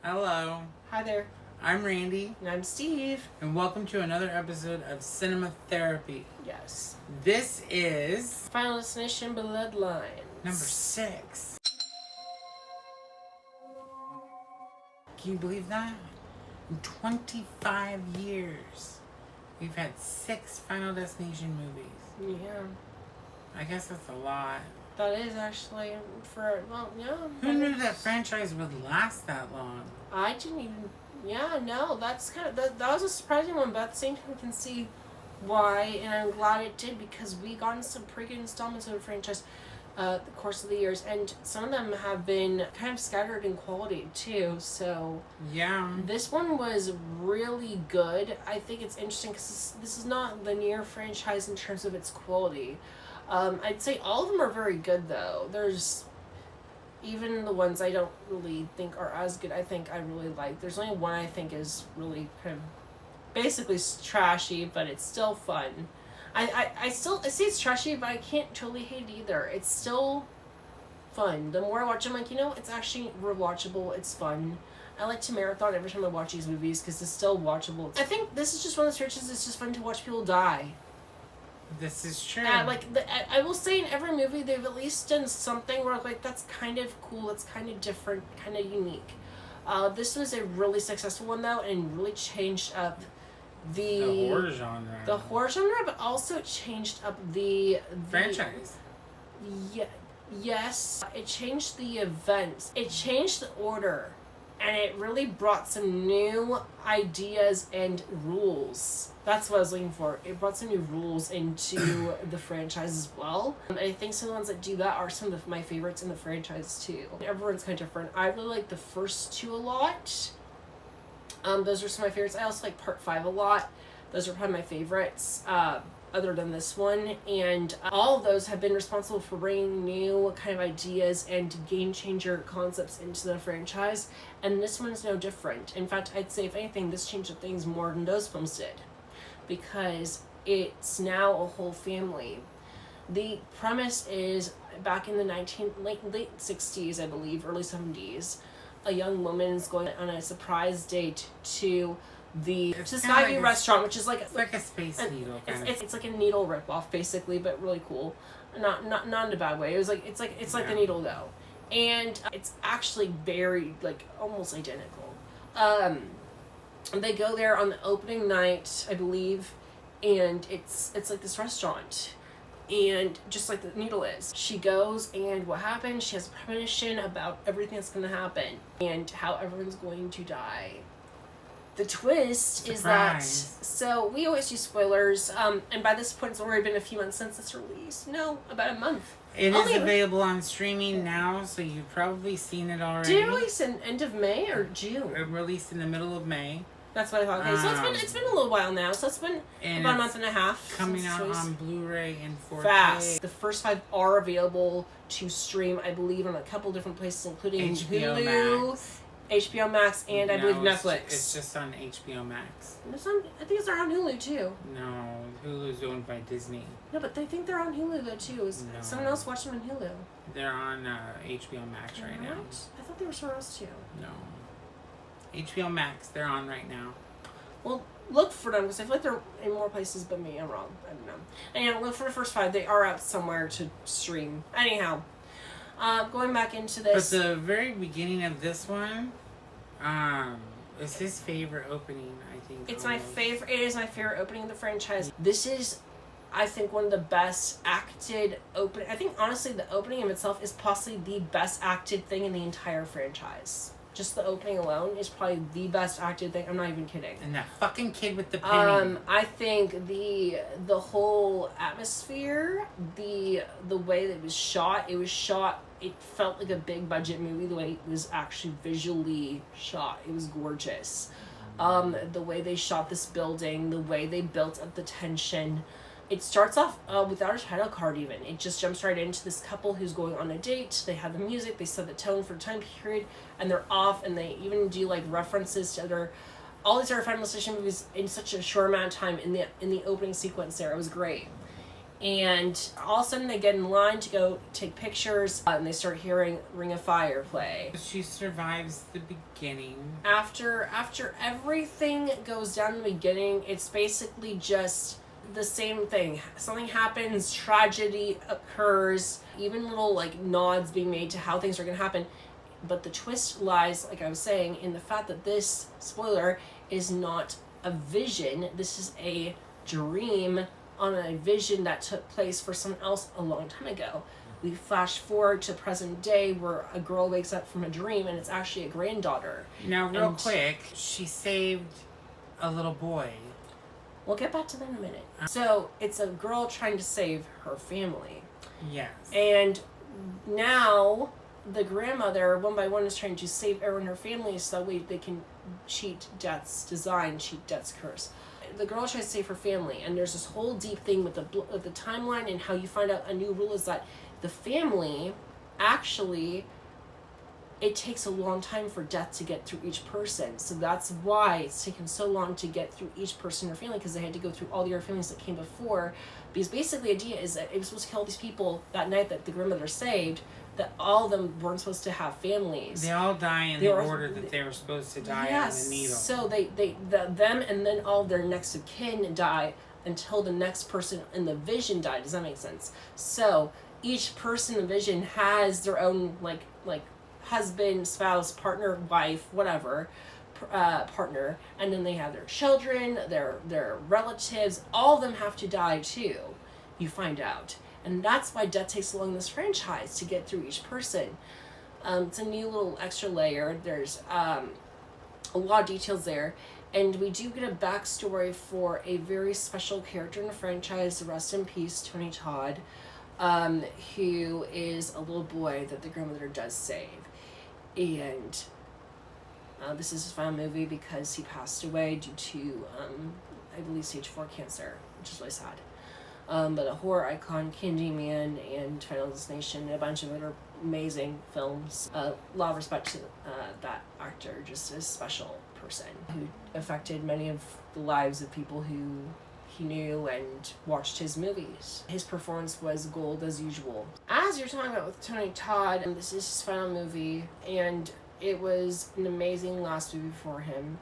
Hello, Hi there. I'm Randy, And I'm Steve. and welcome to another episode of Cinema Therapy. Yes. This is Final Destination Bloodlines. number 6. Can you believe that? In 25 years, we've had 6 Final Destination movies. Yeah. I guess that's a lot. That is actually yeah. Who knew that franchise would last that long? I didn't even, that's that was a surprising one, but at the same time I can see why, and I'm glad it did because we got into some pretty good installments of the franchise the course of the years, and some of them have been kind of scattered in quality too, so Yeah. this one was really good. I think it's interesting because this is not linear franchise in terms of its quality. I'd say all of them are very good though. There's even the ones I don't really think are as good, I think I really like. There's only one I think is really kind of basically trashy, but it's still fun. I say it's trashy, but I can't totally hate it either. It's still fun. The more I watch it, I'm like, it's actually rewatchable. It's fun. I like to marathon every time I watch these movies because it's still watchable. I think this is just one of those franchises that's just fun to watch people die. This is true. I will say in every movie they've at least done something where like that's kind of cool, it's kind of different, kind of unique. This was a really successful one though, and really changed up the horror genre. The horror genre, but also changed up the franchise. Yeah, yes, it changed the events. It changed the order, and it really brought some new ideas and rules. That's what I was looking for. It brought some new rules into the franchise as well. And I think some of the ones that do that are some of my favorites in the franchise too. Everyone's kind of different. I really like the first 2 a lot. Those are some of my favorites. I also like part 5 a lot. Those are probably my favorites, other than this one. And all of those have been responsible for bringing new kind of ideas and game changer concepts into the franchise. And this one is no different. In fact, I'd say if anything, this changed things more than those films did, because it's now a whole family. The premise is back in the late 60s, I believe, early 70s. A young woman is going on a surprise date to the Skyview restaurant, which is like a space needle kind it's like a needle ripoff basically, but really cool. Not in a bad way. It's like the needle though, and it's actually very like almost identical. They go there on the opening night, I believe, and it's like this restaurant. And just like the needle is, she goes, and what happens, she has a premonition about everything that's going to happen and how everyone's going to die. The twist is that, so we always do spoilers, and by this point it's already been a few months since it's released. No, about a month. It is available on streaming now, so you've probably seen it already. Did it release in end of May or June? It released in the middle of May. That's what I thought. Okay, so it's been a little while now. So it's been about a month and a half. Coming out on Blu-ray and 4K. Fast. The first 5 are available to stream, I believe, on a couple different places, including HBO Hulu, Max. HBO Max, and I believe Netflix. It's just on HBO Max. I think it's on Hulu too. No, Hulu's owned by Disney. No, but they think they're on Hulu though too. No. Someone else watched them on Hulu. They're on HBO Max right now. I thought they were somewhere else too. No. HBO Max, they're on right now. Well, look for them because I feel like they're in more places but me. I'm wrong. I don't know. Anyhow, look for the first 5. They are out somewhere to stream. Anyhow, going back into this. But the very beginning of this one, is his favorite opening, I think. It's almost. It is my favorite opening of the franchise. This is, I think, one of the best acted opening. I think, honestly, the opening of itself is possibly the best acted thing in the entire franchise. Just the opening alone is probably the best acted thing. I'm not even kidding. And that fucking kid with the penny. I think the whole atmosphere, the way that it was shot, it felt like a big budget movie, the way it was actually visually shot. It was gorgeous. The way they shot this building, the way they built up the tension. It starts off without a title card even. It just jumps right into this couple who's going on a date. They have the music, they set the tone for the time period, and they're off, and they even do like references to all these other Final Destination movies in such a short amount of time in the opening sequence there. It was great. And all of a sudden they get in line to go take pictures, and they start hearing Ring of Fire play. She survives the beginning. After everything goes down in the beginning, it's basically just the same thing. Something happens, tragedy occurs, even little like nods being made to how things are going to happen. But the twist lies, like I was saying, in the fact that this, spoiler, is not a vision. This is a dream on a vision that took place for someone else a long time ago. We flash forward to present day where a girl wakes up from a dream and it's actually a granddaughter. Now, real quick, she saved a little boy. We'll get back to that in a minute. So it's a girl trying to save her family. Yes. And now the grandmother, one by one, is trying to save everyone in her family so that way they can cheat death's design, cheat death's curse. The girl tries to save her family, and there's this whole deep thing with the timeline, and how you find out a new rule is that the family, actually, it takes a long time for death to get through each person. So that's why it's taken so long to get through each person in her family, because they had to go through all the other families that came before. Because basically the idea is that it was supposed to kill these people that night that the grandmother saved, that all of them weren't supposed to have families. They all die in the order that they were supposed to die on the needle. So them and then all their next of kin die until the next person in the vision died. Does that make sense? So each person in the vision has their own like husband, spouse, partner, wife, whatever, partner, and then they have their children, their relatives. All of them have to die too, you find out. And that's why death takes so long in this franchise to get through each person. It's a new little extra layer. There's a lot of details there. And we do get a backstory for a very special character in the franchise, rest in peace, Tony Todd, who is a little boy that the grandmother does save. And this is his final movie because he passed away due to, I believe, stage 4 cancer, which is really sad. But a horror icon, Candyman, and Final Destination, and a bunch of other amazing films. A lot of respect to that actor, just a special person who affected many of the lives of people who he knew and watched his movies. His performance was gold as usual. As you're talking about with Tony Todd, this is his final movie, and it was an amazing last movie for him.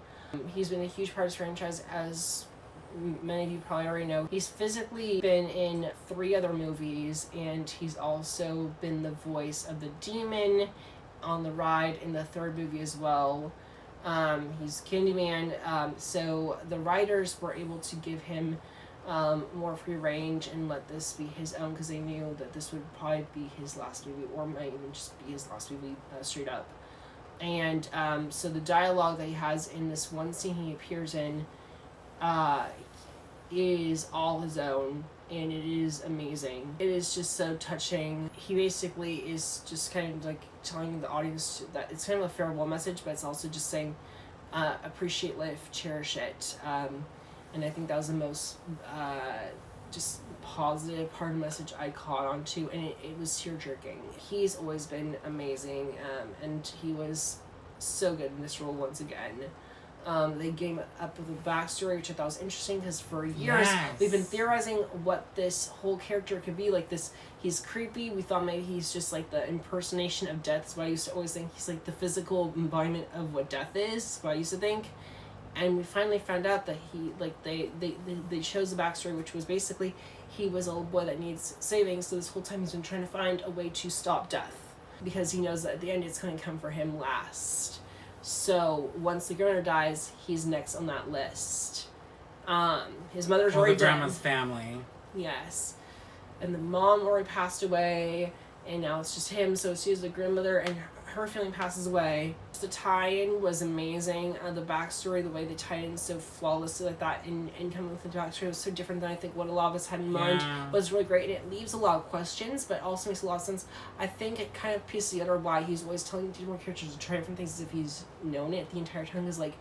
He's been a huge part of his franchise, as many of you probably already know. He's physically been in 3 other movies, and he's also been the voice of the demon on the ride in the 3rd movie as well. He's Candyman, so the writers were able to give him more free range and let this be his own, because they knew that this would probably be his last movie, or might even just be his last movie straight up. And so the dialogue that he has in this one scene he appears in is all his own, and it is amazing. It is just so touching. He basically is just kind of like telling the audience that it's kind of a farewell message, but it's also just saying appreciate life, cherish it. And I think that was the most just positive part of the message I caught on to, and it was tear-jerking. He's always been amazing, and he was so good in this role once again. They came up with a backstory, which I thought was interesting, because for years we've been theorizing what this whole character could be. Like this, he's creepy. We thought maybe he's just like the impersonation of death. That's why I used to always think he's like the physical embodiment of what death is. That's what I used to think. And we finally found out that he, like, they chose a backstory, which was basically he was a little boy that needs saving. So this whole time he's been trying to find a way to stop death, because he knows that at the end it's going to come for him last. So once the grandmother dies, he's next on that list. His mother's already dead. Grandma's family. Yes. And the mom already passed away, and now it's just him. So as soon as the grandmother and her family passes away, the tie-in was amazing. The backstory, the way they tied in so flawlessly like that, and coming with the backstory was so different than I think what a lot of us had in mind, was really great. And it leaves a lot of questions, but also makes a lot of sense. I think it kind of pieces together why he's always telling different characters to try different things as if he's known it the entire time. Because like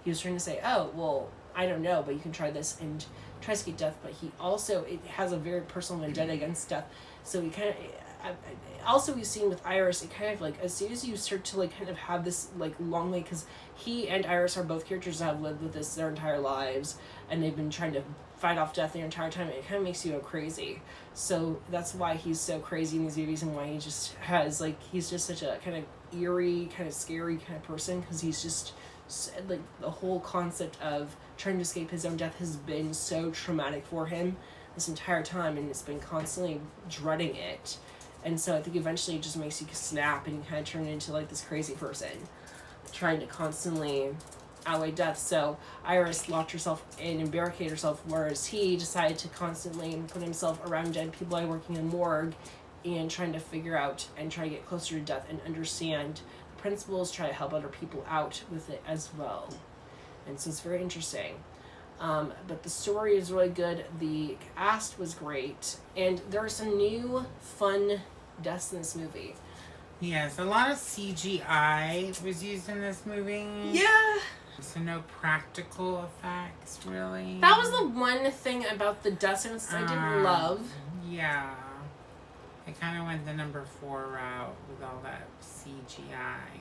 he was trying to say, oh well, I don't know, but you can try this, and tries to get death. But he also, it has a very personal vendetta against death. So he kind of, also we've seen with Iris, it kind of like as soon as you start to like kind of have this like long way, because he and Iris are both characters that have lived with this their entire lives, and they've been trying to fight off death their entire time. It kind of makes you go crazy. So that's why he's so crazy in these movies, and why he just has like he's just such a kind of eerie, kind of scary kind of person, because he's just like the whole concept of trying to escape his own death has been so traumatic for him this entire time, and it's been constantly dreading it. And so I think eventually it just makes you snap, and you kind of turn into like this crazy person trying to constantly outweigh death. So Iris locked herself in and barricaded herself, whereas he decided to constantly put himself around dead people by working in morgue and trying to figure out and try to get closer to death and understand the principles, try to help other people out with it as well. And so it's very interesting. But the story is really good. The cast was great. And there are some new fun deaths in this movie. Yes, a lot of CGI was used in this movie. Yeah. So no practical effects, really. That was the one thing about the deaths I didn't love. Yeah. I kind of went the number 4 route with all that CGI.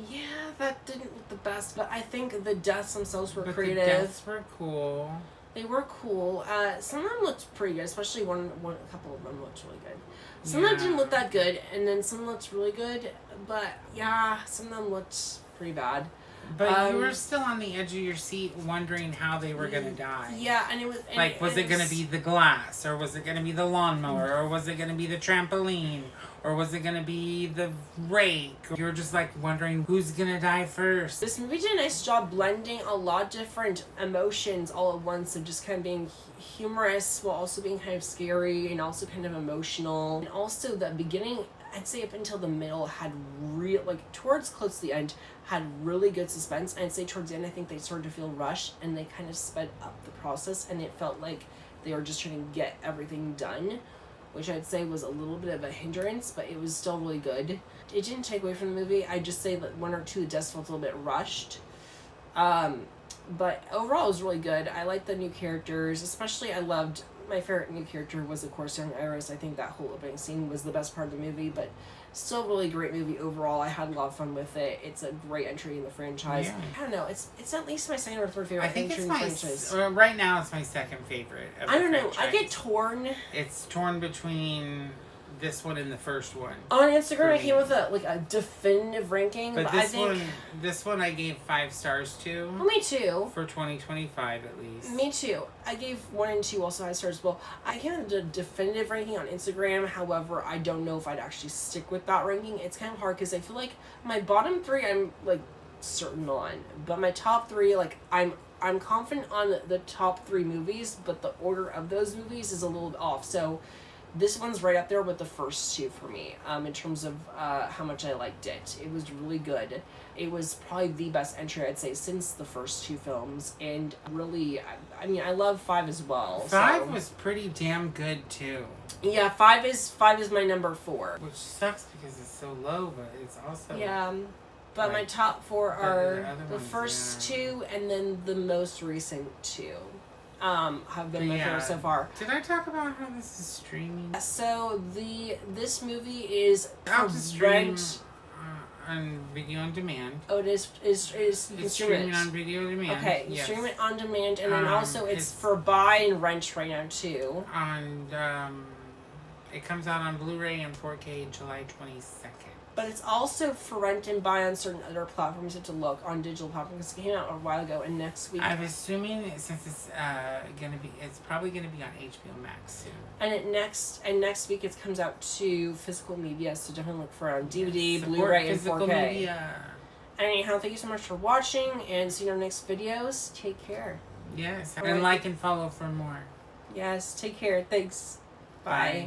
Yeah, that didn't look the best, but I think the deaths themselves were creative. The deaths were cool. They were cool. Some of them looked pretty good, especially a couple of them looked really good. Some of them didn't look that good, and then some looked really good, but yeah, some of them looked pretty bad. But you were still on the edge of your seat wondering how they were going to die. Yeah, and it was... Like, was it going to be the glass? Or was it going to be the lawnmower? Or was it going to be the trampoline? Or was it going to be the rake? You were just, like, wondering who's going to die first. This movie did a nice job blending a lot of different emotions all at once, of just kind of being humorous while also being kind of scary and also kind of emotional. And also the beginning, I'd say up until the middle, had towards close to the end, had really good suspense. I'd say towards the end, I think they started to feel rushed, and they kind of sped up the process, and it felt like they were just trying to get everything done, which I'd say was a little bit of a hindrance, but it was still really good. It didn't take away from the movie. I'd just say that one or two deaths felt a little bit rushed. But overall, it was really good. I liked the new characters, especially my favorite new character was, of course, young Iris. I think that whole opening scene was the best part of the movie, but still a really great movie overall. I had a lot of fun with it. It's a great entry in the franchise. Yeah. I don't know. It's at least my second or third favorite entry in the franchise. Right now, it's my second favorite of I don't the know. franchise. I get torn. It's torn between this one and the first one. On Instagram, I came with a definitive ranking, but this one I gave 5 stars to. Well, me too. For 2025 at least. Me too. I gave 1 and 2 also 5 stars as well. I came with a definitive ranking on Instagram. However, I don't know if I'd actually stick with that ranking. It's kind of hard because I feel like my bottom 3 I'm like certain on, but my top 3 like I'm confident on the top 3 movies, but the order of those movies is a little bit off. So this one's right up there with the first 2 for me, in terms of how much I liked it. It was really good. It was probably the best entry, I'd say, since the first 2 films. And really, I mean, I love 5 as well. 5 was pretty damn good, too. Yeah, 5 is my number 4. Which sucks because it's so low, but it's also... Yeah, but my top 4 are the first 2 and then the most recent 2. Have been my favorite so far. Did I talk about how this is streaming? So this movie is out to stream on video on demand. Oh, it is. It's streaming on video on demand. Okay, you stream it on demand, and then also it's for buy and rent right now too. And it comes out on Blu-ray and 4K July 22nd. But it's also for rent and buy on certain other platforms. You have to look on digital platforms. It came out a while ago, and next week. I'm assuming since it's it's probably gonna be on HBO Max soon. And next week it comes out to physical media, so definitely look for it on DVD, Blu-ray, and 4K. Media. Anyhow, thank you so much for watching, and see you in our next videos. Take care. Yes, and like and follow for more. Yes, take care. Thanks. Bye.